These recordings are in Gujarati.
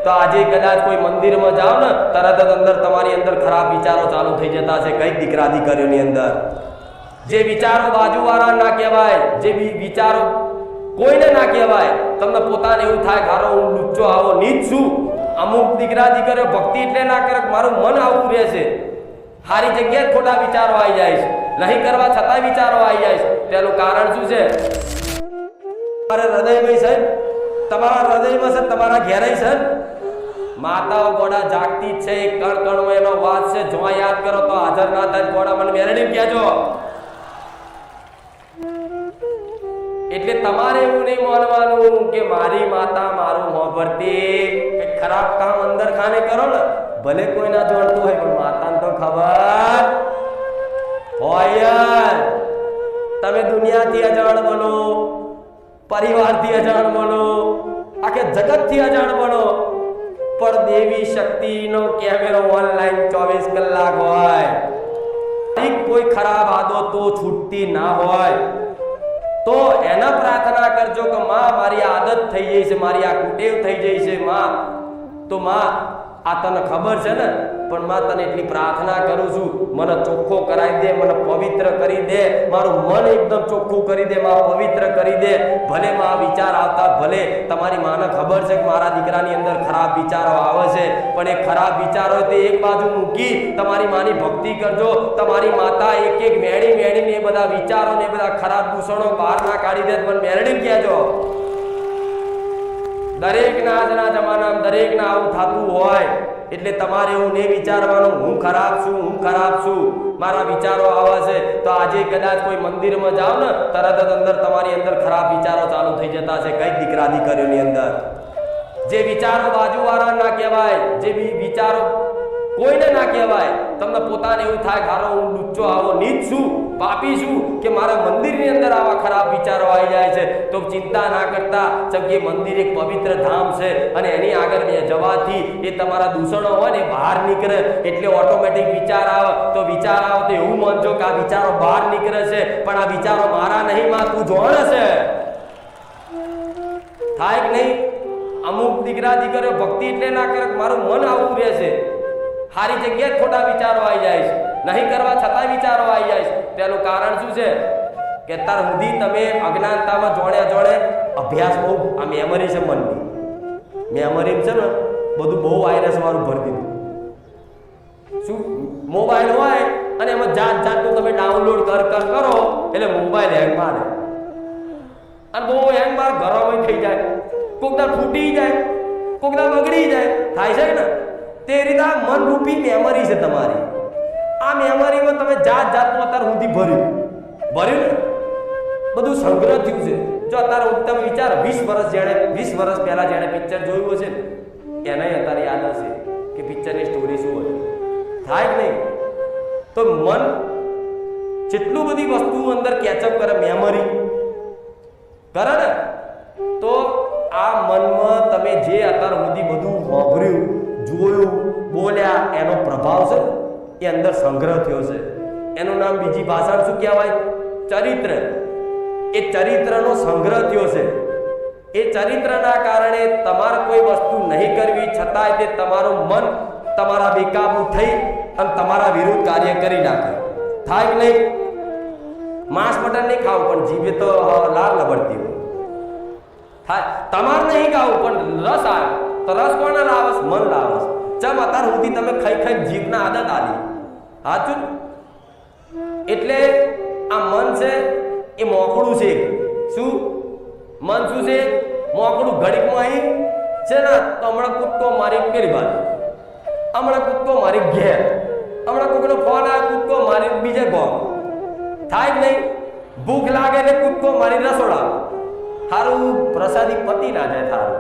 તો આજે કદાચ કોઈ મંદિરમાં જાઓ ને તરત જ અંદર તમારી અંદર ખરાબ વિચારો ચાલુ થઈ જતા છે કઈ દીકરા દીકરીઓની અંદર જે વિચારો બાજુવાળા ના કહેવાય જે વિચારો કોઈને ના કહેવાય તમને પોતાને એવું થાય ગારો હું લુચ્ચો આવો નીચ છું અમુક દીકરા દીકરીઓ ભક્તિ એટલે ના કરે મારું મન આવું રહેશે સારી જગ્યાએ ખોટા વિચારો આવી જાય છે નહીં કરવા છતાંય વિચારો આવી જાય છે તેનું કારણ શું છે તમારા હૃદયમાં છે તમારા હૃદયમાં છે તમારા ઘેરાય છે માતાઓ ગોડા જાગતી છે કણ કણમાં એનો વાત છે જો યાદ કરો તો હાજર ના થાય ગોડા મને મેરડી કહેજો એટલે તમારે એવું નહીં માનવાનું કે મારી માતા મારું હોભરતી કે ખરાબ કામ અંદર ખાને કરો ને ભલે કોઈ ના જોડતું હોય પણ માતાને તો ખબર હોય તમે દુનિયાથી અજાણ બનો પરિવારથી અજાણ બનો આખે જગતથી અજાણ બનો પણ દેવી શક્તિનો કેમેરો ઓનલાઈન 24 કલાક હોય કોઈ ખરાબ આદતો છૂટતી ના હોય તો એના પ્રાર્થના કરજો કે માં મારી આદત થઈ ગઈ છે મારી આ કુટેવ થઈ ગઈ છે માં તો માં આ તને ખબર છે ને પણ માં તને એટલી પ્રાર્થના કરું છું મને ચોખ્ખો કરાવી દે મને પવિત્ર કરી દે મારું મન એકદમ ચોખ્ખું કરી દે માં પવિત્ર કરી દે ભલે માં વિચાર આવતા ભલે તમારી માને ખબર છે કે મારા દીકરાની અંદર ખરાબ વિચારો આવે છે પણ એ ખરાબ વિચારો તે એક બાજુ મૂકી તમારી માની ભક્તિ કરજો તમારી માતા એક એક મેળીને એ બધા વિચારો ને બધા ખરાબ દૂષણો બહાર ના કાઢી દે પણ મેળડીને કહેજો દરેકના આજના જમાનામાં દરેકના આવું થતું હોય એટલે તમારે એવું નહીં વિચારવાનું હું ખરાબ છું મારા વિચારો આવા છે તો આજે કદાચ કોઈ મંદિરમાં જાઓ ને તરત જ અંદર તમારી અંદર ખરાબ વિચારો ચાલુ થઈ જતા છે કઈ દીકરા દીકરીઓની અંદર જે વિચારો બાજુવાળા ના કહેવાય જે વિચારો કોઈને ના કહેવાય તમને પોતાને એવું થાય ગારો હું લુચ્ચો આવો નીચ છું પાપી છું કે મારા મંદિરની અંદર આવા ખરાબ વિચારો આવી જાય છે તો ચિંતા ના કરતા જેમ કે મંદિર એક પવિત્ર ધામ છે અને એની આગળ જવાથી એ તમારા દૂષણો હોય ને બહાર નીકળે એટલે ઓટોમેટિક વિચાર આવે તો એવું માનજો કે આ વિચારો બહાર નીકળે છે પણ આ વિચારો મારા નહીં માં તું જોણે છે થાય કે નહીં અમુક દીકરા દીકરીઓ ભક્તિ એટલે ના કરે મારું મન આવું રહેશે સારી જગ્યાએ ખોટા વિચારો આવી જાય છે નહીં કરવા છતાંય વિચારો આવી જાય છે તેનું કારણ શું છે કે તાર સુધી તમે અજ્ઞાનતામાં જોડે અભ્યાસ બહુ આ મેમરી છે મનની મેમરી છે ને બધું બહુ વાયરસ વાળું ભરી દીધું શું મોબાઈલ હોય અને એમાં જાતનું તમે ડાઉનલોડ કરો એટલે મોબાઈલ હેંગ મારે અને બહુ હેંગ માર ઘરમાં થઈ જાય કોકના ફૂટી જાય કોકના બગડી જાય થાય છે ને તે રીતે આ મનરૂપી મેમરી છે તમારી આ મેમરીમાં તમે જાતનું અત્યાર સુધી ભર્યું ને બધું સંગ્રહ થયું છે જો અત્યારે તમે વિચાર 20 વર્ષ પહેલા જેણે પિક્ચર જોયું હશે ને એને અત્યારે યાદ હશે કે પિક્ચરની સ્ટોરી શું હતી થાય કે નહીં તો મન જેટલું બધી વસ્તુ અંદર કેચઅપ કરે મેમરી કરે ને તો આ મનમાં તમે જે અત્યાર સુધી બધું વાપર્યું જોયું બોલ્યા એનો પ્રભાવ છે એ અંદર સંગ્રહ થયો છે એનું નામ બીજી ભાષામાં શું કહેવાય ચરિત્ર એ ચરિત્રનો સંગ્રહ થયો છે એ ચરિત્રના કારણે તમારે કોઈ વસ્તુ નહીં કરવી છતાંય તે તમારું મન તમારા બેકાબુ થઈ અને તમારા વિરુદ્ધ કાર્ય કરી નાખે થાય કે નહીં માંસ મટન નહીં ખાવું પણ જીભે તો લાલ લબડતી હોય થાય તમારે નહીં ખાવું પણ રસ આવે તો રસ કોને લાવસ મન લાવસ ચમ અત્યાર સુધી તમે ખાઈ જીભના આદત આલી સાચું એટલે આ મન છે એ મોકળું છે શું મન શું છે મોકળું ઘડીકમાં અહીં છે ને તો હમણાં કૂદકો મારી પેલી બાજુ હમણાં કૂદકો મારી ઘેર હમણાં કોઈનો ફોન આવે કૂદકો મારી બીજે ગોમ થાય જ નહીં ભૂખ લાગે ને કૂદકો મારી રસોડા સારું પ્રસાદી પતિ ના જાય થારું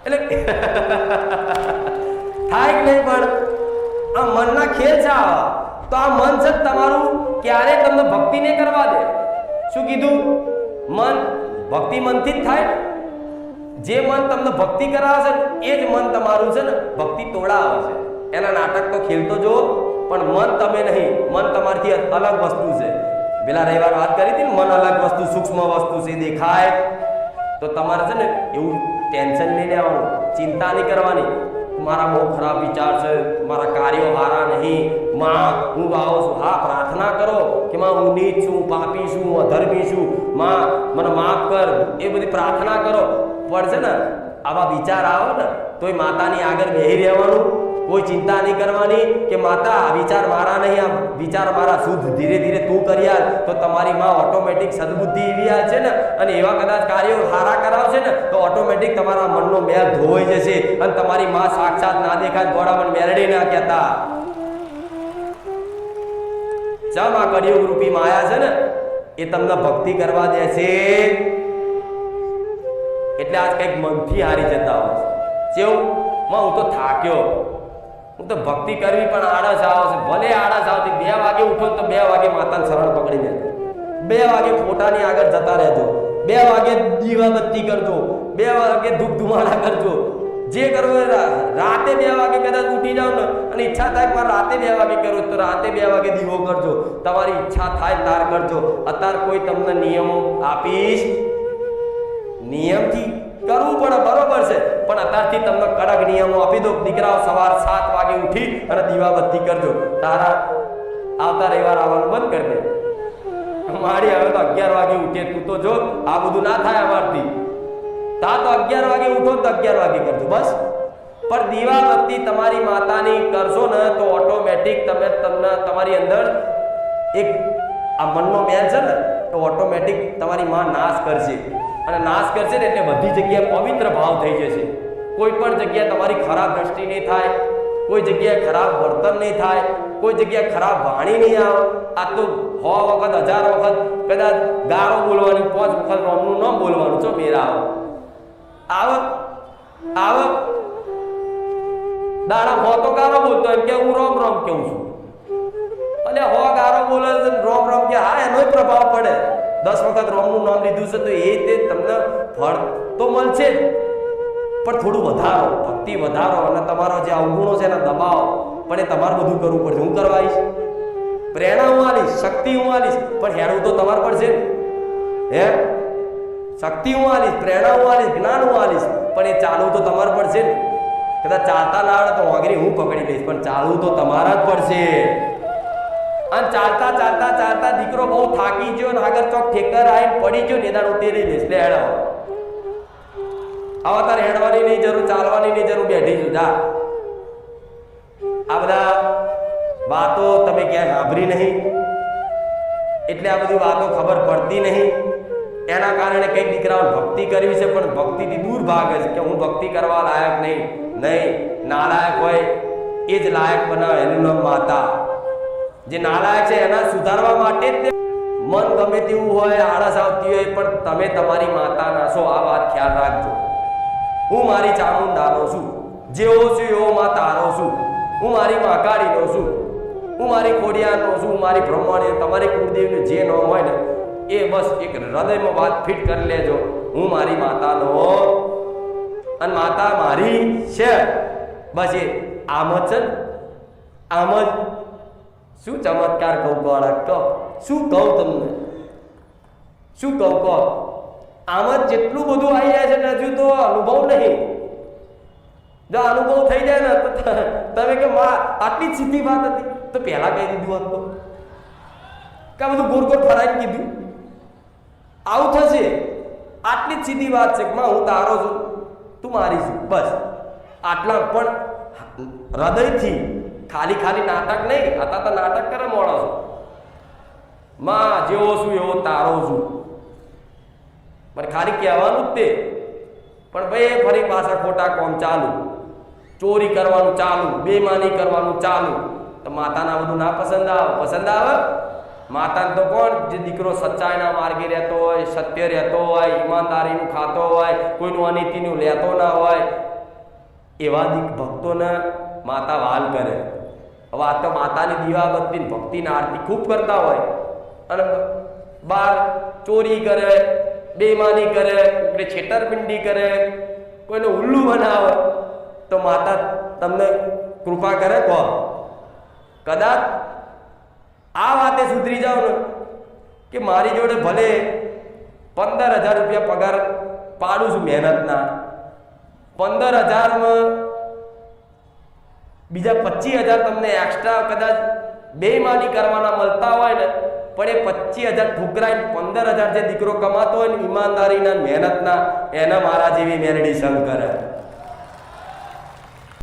એટલે થાય કે નહીં પણ આ મનના ખેલ છે તો આ મન છે તમારું ક્યારે તમને ભક્તિ નહીં કરવા દે શું કીધું મન ભક્તિ મનથી જ થાય જે મન તમને ભક્તિ કરાવે છે એ જ મન તમારું છે ને ભક્તિ તોડાવે છે એના નાટક તો ખેલતો જો પણ મન તમે નહીં મન તમારથી અલગ વસ્તુ છે પેલા રવિવાર વાત કરી હતી ને મન અલગ વસ્તુ સૂક્ષ્મ વસ્તુ છે દેખાય તો તમારે છે ને એવું ટેન્શન નહીં લેવાનું, ચિંતા નહીં કરવાની. મારા બહુ ખરાબ વિચાર છે, મારા કાર્યો સારા નહીં, માં હું આવો છું. હા, પ્રાર્થના કરો કે માં હું નીચ છું, પાપી છું, અધર્મી છું, માં મને માફ કર, એ બધી પ્રાર્થના કરો. પણ છે ને આવા વિચાર આવે ને તોય માતાની આગળ બેહી રહેવાનું, કોઈ ચિંતા નહીં કરવાની કે માતા આ વિચાર મારા નહીં, આ વિચાર મારા શુદ્ધ ધીરે ધીરે તું કરી આલ. તો તમારી માં ઓટોમેટિક સદબુદ્ધિ એવી આલ છે ને, અને એવા કદાચ કાર્યો સારા કરાવશે ને તો ઓટોમેટિક તમારા મનનો મેલ ધોવાઈ જશે, અને તમારી માં સાક્ષાત ના દેખાય ગોળા પણ મેરડી ના કહેતા. ચમ આ કળિયુગ રૂપી માયા છે ને એ તમને ભક્તિ કરવા દે છે, એટલે આજ કંઈક મનથી હારી જતા હોય છે. જેવું માં હું તો થાક્યો, હું તો ભક્તિ કરવી પણ આળસ આવે છે. ભલે આળસ આવતી, 2 વાગે ઉઠો તો 2 વાગે માતાને શરણ પકડી લેજો, 2 વાગે ફોટાની આગળ જતા રહેજો, 2 વાગે દીવાબત્તી કરજો, 2 વાગે ધૂપ ધુમાડા કરજો, જે કરવો રાતે 2 વાગે કદાચ ઉઠી જાવ ને અને ઈચ્છા થાય કે રાતે 2 વાગે કરો તો રાતે 2 વાગે દીવો કરજો, તમારી ઈચ્છા થાય તાર કરજો. અત્યારે કોઈ તમને નિયમો આપીશ, નિયમથી કરવું પડે બરોબર છે, પણ અત્યારથી તમને કડક નિયમો આપી દો. દીકરાઓ સવાર 7 વાગે ઉઠી અને દીવાબત્તી કરજો. તારા આવતા રવિવાર આવવાનું બંધ કરી દે. મારી હવે તો 11 વાગે ઉઠે, તું તો જો આ બધું ના થાય અમારથી. તા તો 11 વાગે ઉઠો તો 11 વાગે કરજો બસ. પણ દીવાબત્તી તમારી માતાની કરશો ને તો ઓટોમેટિક તમને તમારી અંદર એક આ મનનો મેલ છે ને તો ઓટોમેટિક તમારી માં નાશ કરશે, અને નાશ કરશે ને એટલે બધી જગ્યાએ પવિત્ર ભાવ થઈ જશે. કોઈ પણ જગ્યાએ તમારી ખરાબ દ્રષ્ટિ નહીં થાય, કોઈ જગ્યાએ ખરાબ વર્તન નહીં થાય, કોઈ જગ્યાએ ખરાબ વાણી નહીં આવે. આ તો 100 વખત 1000 વખત કદાચ ગારો બોલવાની, 5 વખત રોમનું ન બોલવાનું, જો મેરા આવે આવે દાડા હો તો ગારો બોલતો એમ કે હું રોમ રોમ કેવું છું, અને 100 ગારો બોલે રોમ રોમ કે હા એનો પ્રભાવ પડે. 10 વખત રોમનું નામ લીધું છે તો એ તે તમને ફળ તો મળશે જ, પણ થોડું વધારો, ભક્તિ વધારો, અને તમારો જે અવગુણો છે એને દબાવો. પણ એ તમારે બધું કરવું પડશે. હું કરવા આવીશ, પ્રેરણા હું આલીશ, શક્તિ હું આલીશ, પણ હેડવું તો તમારે પડશે હે. શક્તિ હું આલીશ, પ્રેરણા હું આલીશ, જ્ઞાન હું આલીશ, પણ એ ચાલવું તો તમારે પડશે ને. કદાચ ચાલતા ના આવડે તો વાગરી હું પકડી લઈશ, પણ ચાલવું તો તમારા જ પડશે. અને ચાલતા ચાલતા ચાલતા દીકરો બહુ થાકી ગયો ને આગળ ચોક ઠેકર આવીને પડી ગયો, નિદાન ઉતરી લઈશ. લે હેડાવો, આવા તારે હેડવાની નહીં જરૂર, ચાલવાની નહીં જરૂર, બેઠી છું જા. આ બધા વાતો તમે ક્યાંય સાંભળી નહીં, એટલે આ બધી વાતો ખબર પડતી નહીં. એના કારણે કઈક દીકરાઓ ભક્તિ કરવી છે પણ ભક્તિથી દૂર ભાગે છે કે હું ભક્તિ કરવા લાયક નહીં. નાલાયક હોય એ જ લાયક બનાવે, એનું નામ માતા. જે નાલાયક છે એના સુધારવા માટે જ મન ગમે તેવું હોય, આળસ આવતી હોય, પણ તમે તમારી માતાના છો, આ વાત ખ્યાલ રાખજો. હું મારી ચામુંડાનો છું, જેવો છું એવો માં તારો છું, હું મારી મહાકાળીનો છું, હું મારી ખોડિયારનો છું, હું મારી બ્રહ્મણી. તમારી કુળદેવને જે ન હોય ને એ બસ એક હૃદયમાં વાત ફિટ કરી લેજો, હું મારી માતાનો અને માતા મારી છે. બસ એ આમ જ છે, આમ જ. શું ચમત્કાર કહું બાળક, કહો શું કહું તમને, શું કહું કહો. આમ જ જેટલું બધું આવી જાય છે ને હજુ તો અનુભવ નહીં. જો અનુભવ થઈ જાય ને તો તમે કે માં આટલી જ સીધી વાત હતી તો પહેલા કહી દીધું હતું, કે બધું ગોળ ગોળ ફરાઈને કીધું. આવું થશે. આટલી જ સીધી વાત છે કે માં હું તારો છું, તું મારી છું, બસ આટલા. પણ હૃદયથી, ખાલી ખાલી નાટક નહીં. હતા તો નાટક કરે માણસ, માં જેવો છું એવો તારો છું, પણ ખાલી કહેવાનું જ તે. પણ ભાઈ ફરી પાછા ખોટા કોમ ચાલુ, ચોરી કરવાનું ચાલુ, બેમાની કરવાનું ચાલુ. તો માતાના બધું ના પસંદ આવે? પસંદ આવે માતાને તો કોણ? જે દીકરો સચ્ચાઈના માર્ગે રહેતો હોય, સત્ય રહેતો હોય, ઈમાનદારીનું ખાતો હોય, કોઈનું અનીતિનું લેતો ના હોય, એવા ભક્તોને માતા વાલ કરે. હવે આ તો માતાની દીવાબત્તી ભક્તિની આરતી ખૂબ કરતા હોય અને બાર ચોરી કરે, બેમાની કરે, એટલે છેતરપિંડી કરે, કોઈને ઉલ્લુ બનાવે, તો માતા તમને કૃપા કરે? કહો. કદાચ આ વાતે સુધરી જાઓ ને કે મારી જોડે ભલે 15,000 રૂપિયા પગાર પાડું છું મહેનતના 15,000 બીજા 25,000 તમને એક્સ્ટ્રા કદાચ બેઈમાની કરવાના મળતા હોય ને, પણ એ 25,000 ઠુકરાઈને 15,000 જે દીકરો કમાતો હોય ને ઈમાનદારીના મહેનતના, એને મારા જેવી મેલડી સંગ કરે.